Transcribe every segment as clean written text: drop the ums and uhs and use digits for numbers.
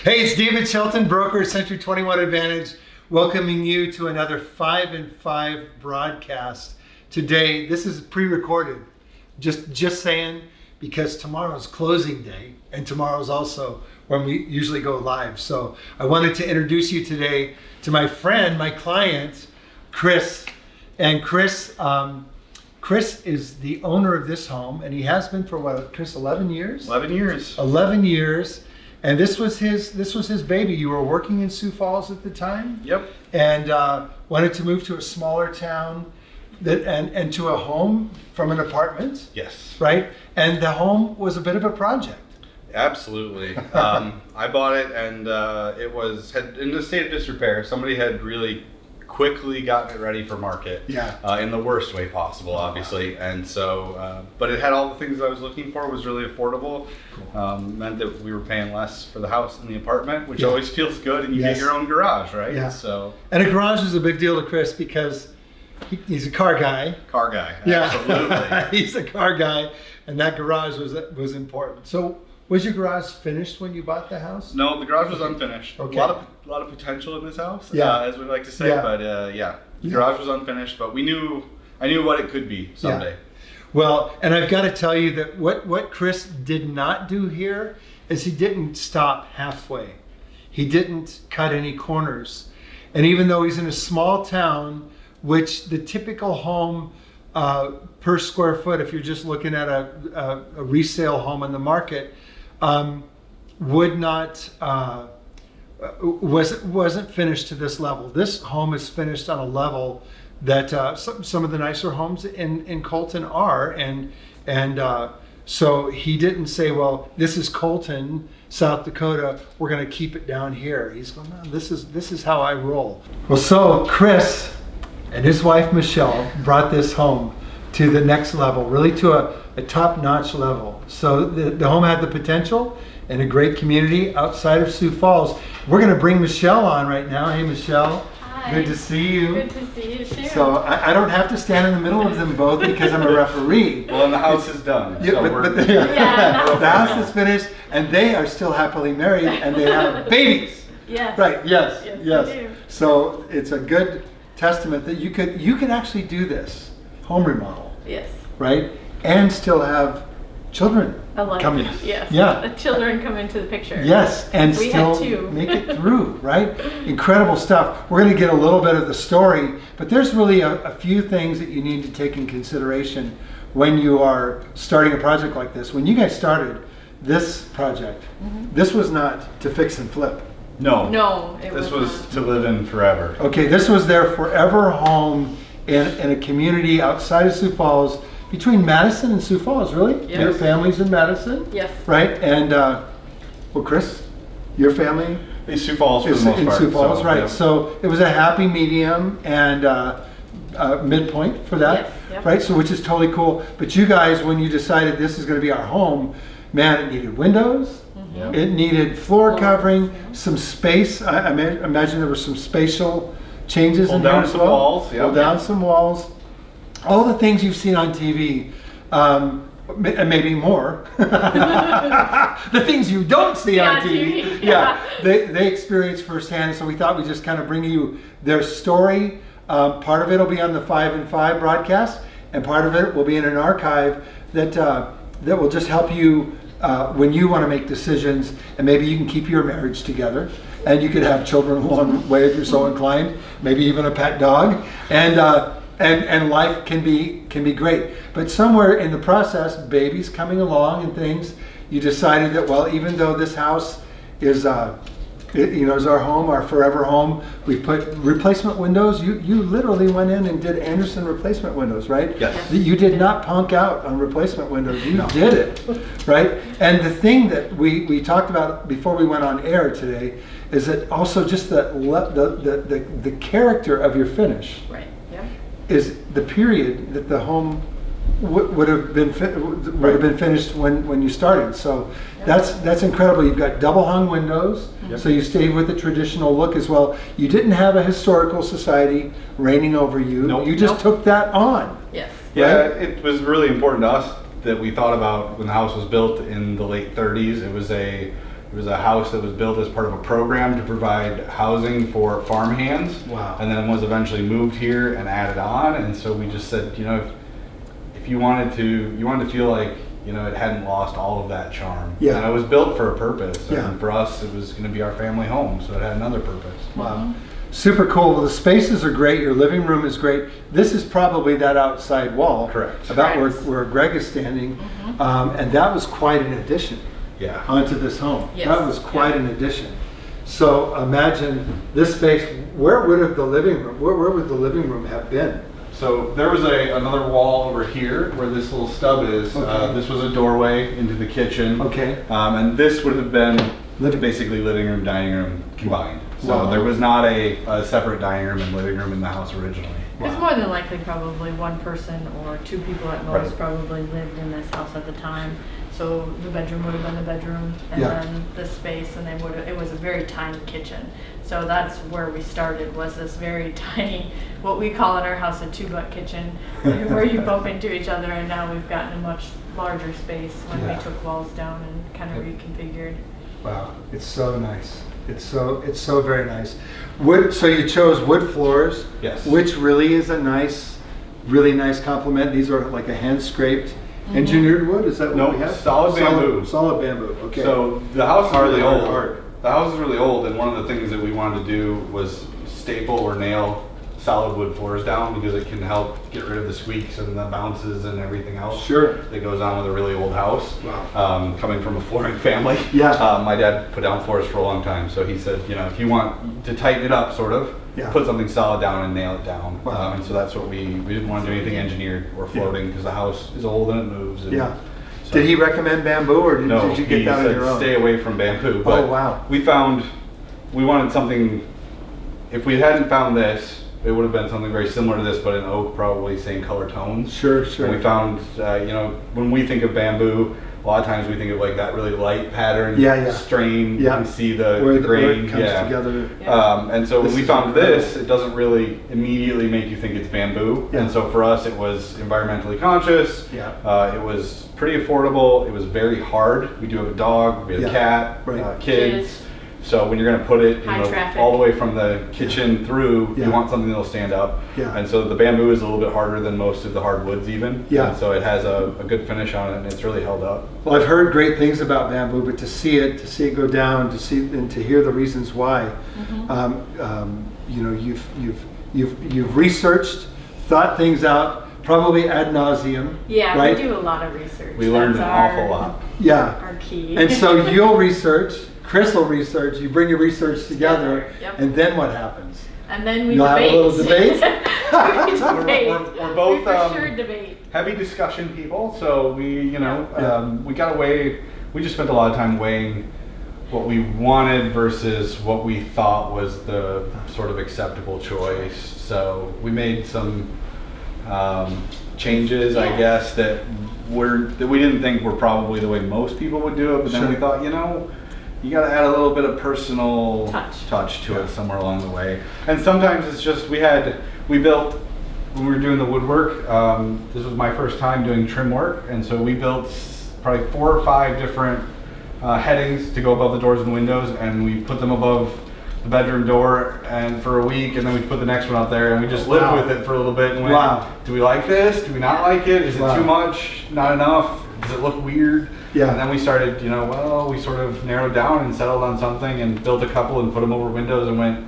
Hey, it's David Shelton, broker at Century 21 Advantage, welcoming you to another 5 and 5 broadcast. Today, this is pre-recorded, just saying, because tomorrow's closing day, and tomorrow's also when we usually go live. So I wanted to introduce you today to my friend, my client, Chris. And Chris is the owner of this home, and he has been for what, Chris, 11 years? 11 years. 11 years. And this was his baby. You were working in Sioux Falls at the time? Yep. And wanted to move to a smaller town and to a home from an apartment? Yes. Right? And the home was a bit of a project. Absolutely. I bought it and it was in a state of disrepair. Somebody had really quickly gotten it ready for market. Yeah. In the worst way possible, obviously. And so, but it had all the things I was looking for. Was really affordable. Meant that we were paying less for the house than the apartment, which always feels good. And you get your own garage, right? Yeah. So. And a garage is a big deal to Chris because he's a car guy. Car guy. Yeah. Absolutely. He's a car guy, and that garage was important. So. Was your garage finished when you bought the house? No, the garage was unfinished. Okay. A lot of potential in this house, yeah. As we like to say. Yeah. But the garage was unfinished. But I knew what it could be someday. Yeah. Well, and I've got to tell you that what Chris did not do here is he didn't stop halfway. He didn't cut any corners. And even though he's in a small town, which the typical home per square foot, if you're just looking at a resale home on the market, wasn't finished to this level. This home is finished on a level that some of the nicer homes in Colton are, and so he didn't say, well, this is Colton, South Dakota, we're going to keep it down here. He's going, no, this is how I roll. Well, so Chris and his wife Michelle brought this home to the next level, really to a top-notch level. So the home had the potential and a great community outside of Sioux Falls. We're going to bring Michelle on right now. Hey, Michelle. Hi. Good to see you. Good to see you too. So I don't have to stand in the middle of them both because I'm a referee. Well, and the house is done. Yeah, So but the house is finished, and they are still happily married, and they have babies. Yes. Right. Yes. Yes. We do. So it's a good testament that you could actually do this home remodel. Yes. Right, and still have children coming. Yes. Yeah. The children come into the picture. Yes, and we still had two. make it through. Right, incredible stuff. We're going to get a little bit of the story, but there's really a few things that you need to take in consideration when you are starting a project like this. When you guys started this project, this was not to fix and flip. No. No, This was to live in forever. Okay, this was their forever home in a community outside of Sioux Falls, between Madison and Sioux Falls, really? Yes. Your family's in Madison? Yes. Right? And, well, Chris, your family In Sioux Falls for is the most in part. Sioux Falls, right? Yeah. So it was a happy medium and midpoint for that, Yes, yep. right? So which is totally cool. But you guys, when you decided this is going to be our home, man, it needed windows. Yeah. It needed floor Floors, covering, yeah. some space. I imagine there were some spatial changes Pull in down here as some well. walls, yeah. Pull down some walls. All the things you've seen on TV, and maybe more. The things you don't see on TV. Yeah, they experience firsthand. So we thought we'd just kind of bring you their story. Part of it will be on the 5 and 5 broadcast, and part of it will be in an archive that will just help you when you want to make decisions, and maybe you can keep your marriage together, and you could have children along the way if you're so inclined, maybe even a pet dog, and life can be great. But somewhere in the process, babies coming along and things, you decided that, well, even though this house is is our home, our forever home, we put replacement windows. You literally went in and did Anderson replacement windows, right? Yes. You did not punk out on replacement windows. You did it, right? And the thing that we talked about before we went on air today is that also just the character of your finish. Right. Yeah. Is the period that the home would have been finished when you started. So that's incredible. You've got double hung windows, so you stayed with the traditional look as well. You didn't have a historical society reigning over you. Nope. You just took that on. Yes. Yeah, Right? it was really important to us that we thought about when the house was built in the late 30s. It It was a house that was built as part of a program to provide housing for farm hands. Wow. And then was eventually moved here and added on. And so we just said, you know, if you wanted to feel like, you know, it hadn't lost all of that charm. Yeah. And it was built for a purpose. Yeah. And for us, it was going to be our family home. So it had another purpose. Wow. Super cool. Well, the spaces are great. Your living room is great. This is probably that outside wall. Correct. About Correct. where Greg is standing. And that was quite an addition Yeah. onto this home. Yes. That was quite an addition. So imagine this space. Where would have the living room? Where would the living room have been? So there was another wall over here where this little stub is. Okay. This was a doorway into the kitchen. Okay. And this would have been Living- basically living room, dining room combined. So Wow. there was not a separate dining room and living room in the house originally. It's more than likely probably one person or two people at most Right. probably lived in this house at the time. So the bedroom would have been the bedroom, and Yeah. then the space, and it was a very tiny kitchen. So that's where we started, was this very tiny, what we call in our house a two-butt kitchen, where you bump into each other, and now we've gotten a much larger space when Yeah. we took walls down and kind of reconfigured. Wow, it's so nice. It's so very nice. Wood. So you chose wood floors. Yes. Which really is a really nice compliment. These are like a hand scraped engineered wood. Is that what No, we have? solid bamboo. Solid bamboo. Okay. So the house is Hard, really hard, old. hard. The house is really old, and one of the things that we wanted to do was staple or nail solid wood floors down because it can help get rid of the squeaks and the bounces and everything else Sure. that goes on with a really old house. Wow. Coming from a flooring family. Yeah. My dad put down floors for a long time, so he said, you know, if you want to tighten it up, sort of, Yeah. put something solid down and nail it down. Wow. And so that's what we didn't want to do anything engineered or floating because the house is old and it moves. And Yeah. so- Did he recommend bamboo, or did, no, did you get he that on said your own? stay away from bamboo. Oh, But wow. we wanted something, if we hadn't found this, it would have been something very similar to this, but in oak, probably same color tones. Sure, sure. And we found, you know, when we think of bamboo, a lot of times we think of like that really light pattern, Yeah. strain, Yeah. you can see where the where grain. it comes yeah. together. And so This when we is found incredible. this, it doesn't really immediately make you think it's bamboo. Yeah. And so for us, it was environmentally conscious. Yeah. It was pretty affordable. It was very hard. We do have a dog, we have Yeah. a cat, Right. kids. So when you're going to put it, High traffic. all the way from the kitchen through, Yeah. you want something that'll stand up. Yeah. And so the bamboo is a little bit harder than most of the hardwoods even. Yeah. And so it has a good finish on it, and it's really held up. Well, I've heard great things about bamboo, but to see it go down, to see and to hear the reasons why, you know, you've researched, thought things out, probably ad nauseum. Yeah, right? we do a lot of research. We learned an That's awful lot. Yeah. Our key. And so you'll research, Chris will research, you bring your research together, Yep. and then what happens? And then we You'll have a debate. little debate? We debate. We're both, We for sure debate. heavy discussion people, so we, you know, Yeah. we got to weigh. We just spent a lot of time weighing what we wanted versus what we thought was the sort of acceptable choice. So we made some changes, I Yeah. guess, that we didn't think were probably the way most people would do it. But then Sure. we thought, you know, you got to add a little bit of personal Touch. to Yeah. it somewhere along the way. And sometimes it's just we built. When we were doing the woodwork, this was my first time doing trim work, and so we built probably 4 or 5 different headings to go above the doors and windows, and we put them above the bedroom door and for a week, and then we put the next one up there, and we just lived Wow. with it for a little bit and went, Wow. do we like this? Do we not like it? Is it Wow. too much? Not enough? Does it look weird? Yeah. And then we started, you know, well, we sort of narrowed down and settled on something and built a couple and put them over windows and went,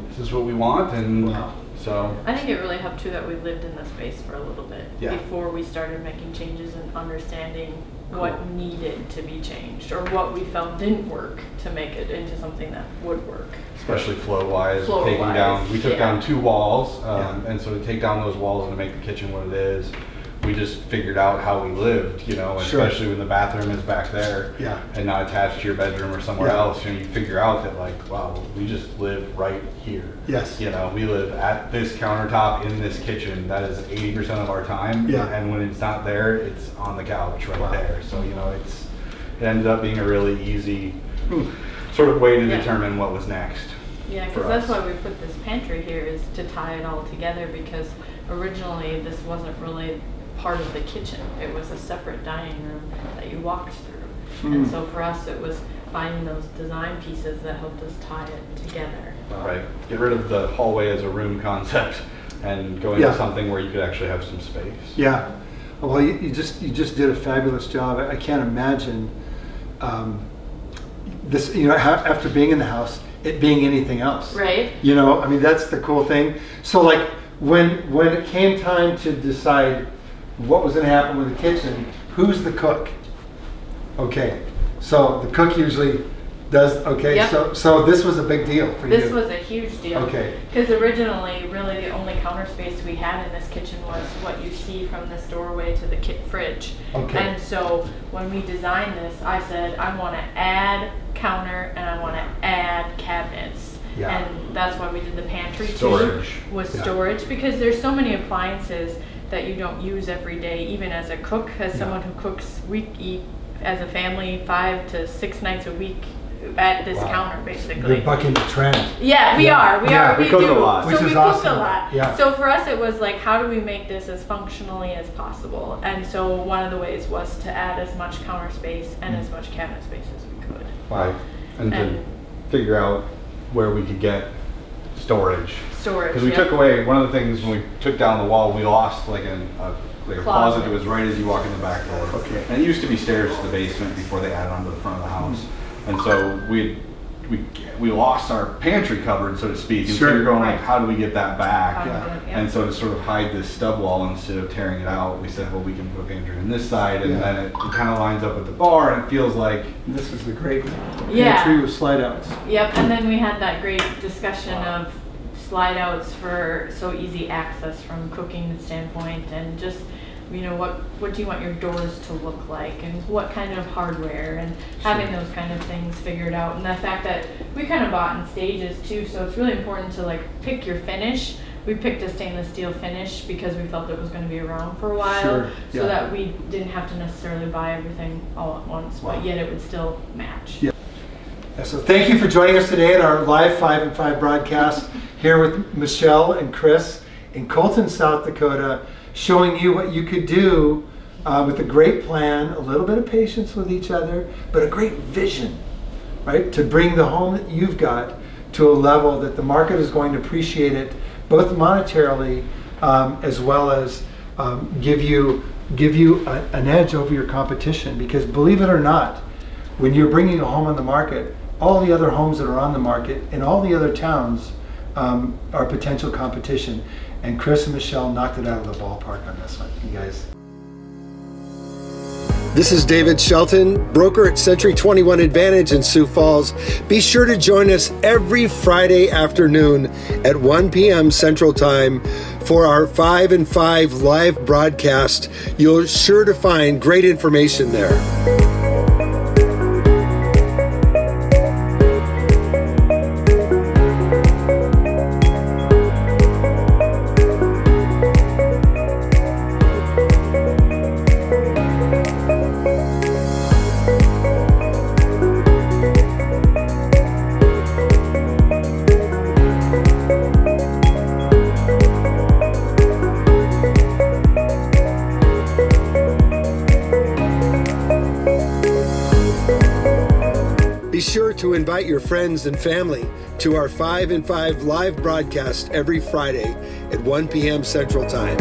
this is what we want, and Wow. so. I think it really helped too that we lived in the space for a little bit Yeah. before we started making changes and understanding what needed to be changed or what we felt didn't work to make it into something that would work. Especially flow-wise, Flow-wise, taking down. We took yeah. down 2 walls, Yeah. and so to take down those walls and to make the kitchen what it is, we just figured out how we lived, you know, Sure. especially when the bathroom is back there Yeah. and not attached to your bedroom or somewhere Yeah. else. You know, you figure out that like, wow, we just live right here. Yes. You know, we live at this countertop in this kitchen. That is 80% of our time. Yeah. And when it's not there, it's on the couch right Wow. there. So, you know, it ended up being a really easy sort of way to Yeah. determine what was next. Yeah, for because that's us. why we put this pantry here, is to tie it all together, because originally this wasn't really part of the kitchen. It was a separate dining room that you walked through. And so for us it was finding those design pieces that helped us tie it together. Right. Get rid of the hallway as a room concept and go into something where you could actually have some space. Yeah. Well, you just did a fabulous job. I can't imagine this, after being in the house, it being anything else. Right. I mean, that's the cool thing. So like when it came time to decide what was going to happen with the kitchen, who's the cook? Okay. So the cook usually does, okay. Yep. So this was a big deal for you. This was a huge deal. Okay. Because originally, really the only counter space we had in this kitchen was what you see from this doorway to the fridge. Okay. And so when we designed this, I said, I want to add counter and I want to add cabinets. Yeah. And that's why we did the pantry Storage. too, was storage, because there's so many appliances that you don't use every day, even as a cook, as someone who cooks, we eat as a family 5 to 6 nights a week at this counter, basically. You're bucking the trend. Yeah, we are. We cook do. a lot. Which So is we awesome. cooked a lot. Yeah. So for us, it was like, how do we make this as functionally as possible? And so one of the ways was to add as much counter space and as much cabinet space as we could. Right. And to figure out where we could get storage. Because we took away, one of the things when we took down the wall, we lost like a closet that was right as you walk in the back door. Okay. And it used to be stairs to the basement before they added onto the front of the house. And so we lost our pantry cupboard, so to speak. And so you're going like, how do we get that back? And so to sort of hide this stub wall instead of tearing it out, we said, well, we can put a pantry on this side, and then it kind of lines up with the bar, and it feels like This is the great pantry with slide outs. Yep, and then we had that great discussion of slide outs for so easy access from cooking standpoint, and just what do you want your doors to look like, and what kind of hardware, and having those kind of things figured out. And the fact that we kind of bought in stages too, so it's really important to like pick your finish. We picked a stainless steel finish because we felt it was going to be around for a while, so that we didn't have to necessarily buy everything all at once, but yet it would still match. Yeah, so thank you for joining us today at our live 5 and 5 broadcast here with Michelle and Chris in Colton, South Dakota, showing you what you could do with a great plan, a little bit of patience with each other, but a great vision, right? To bring the home that you've got to a level that the market is going to appreciate it, both monetarily as well as give you an edge over your competition. Because believe it or not, when you're bringing a home on the market, all the other homes that are on the market in all the other towns are potential competition. And Chris and Michelle knocked it out of the ballpark on this one, you guys. This is David Shelton, broker at Century 21 Advantage in Sioux Falls. Be sure to join us every Friday afternoon at 1 p.m. Central Time for our 5 and 5 live broadcast. You're sure to find great information there. Be sure to invite your friends and family to our 5 and 5 live broadcast every Friday at 1 p.m. Central Time.